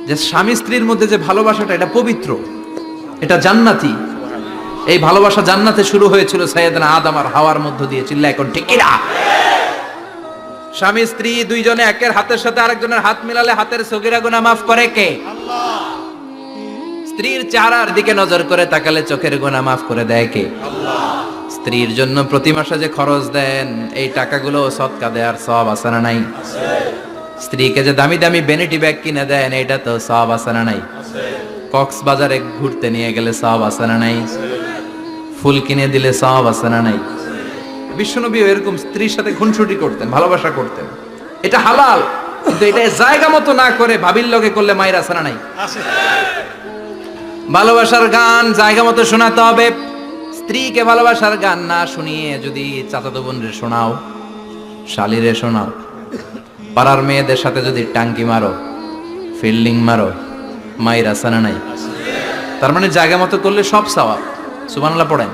যে স্বামী স্ত্রীর মধ্যে যে ভালোবাসাটা, এটা পবিত্র, এটা জান্নাতি। এই ভালোবাসা জান্নাতে শুরু হয়েছিল সাইয়েদনা আদম আর হাওয়ার মধ্য দিয়ে। চিল্লা এখন ঠিক কিনা? স্বামী স্ত্রী দুইজনে একের হাতের সাথে আরেকজনের হাত মিলালে হাতের সগীরা গুনাহ মাফ করে কে? আল্লাহ। স্ত্রীর চেহারার দিকে নজর করে তাকালে চোখের গুনাহ মাফ করে দেয় কে? আল্লাহ। স্ত্রীর জন্য প্রতি মাসে যে খরচ দেন, এই টাকাগুলো সদকা দেওয়ার সওয়াব আছে না নাই? আছে। স্ত্রীকে যে দামি দামি ভ্যানিটি ব্যাগ কিনে দেন, এটা তো সওয়াব আছে না নাই? আছে। কক্সবাজারে ঘুরতে নিয়ে গেলে সওয়াব আছে না নাই? আছে। ফুল কিনে দিলে সওয়াব আছে না নাই? বিশ্বনবী এরকম স্ত্রীর সাথে খুনসুটি করতেন, ভালোবাসা করতেন। এটা হালাল, কিন্তু এটা জায়গা মতো না করে ভাবির লগে করলে মায়ের আছে না নাই? আছে। ভালোবাসার গান জায়গা মতো শোনাতে হবে। স্ত্রীকে ভালোবাসার গান না শুনিয়ে যদি চাচাতো বোনরে শোনাও, শালিরে শোনাও, পাড়ার মেয়েদের সাথে যদি টাঙ্কি মারো, ফিল্ডিং মারো, মায়ের আছে না নাই? তার মানে জায়গা মতো করলে সব সওয়াব। সুবহানাল্লাহ পড়েন।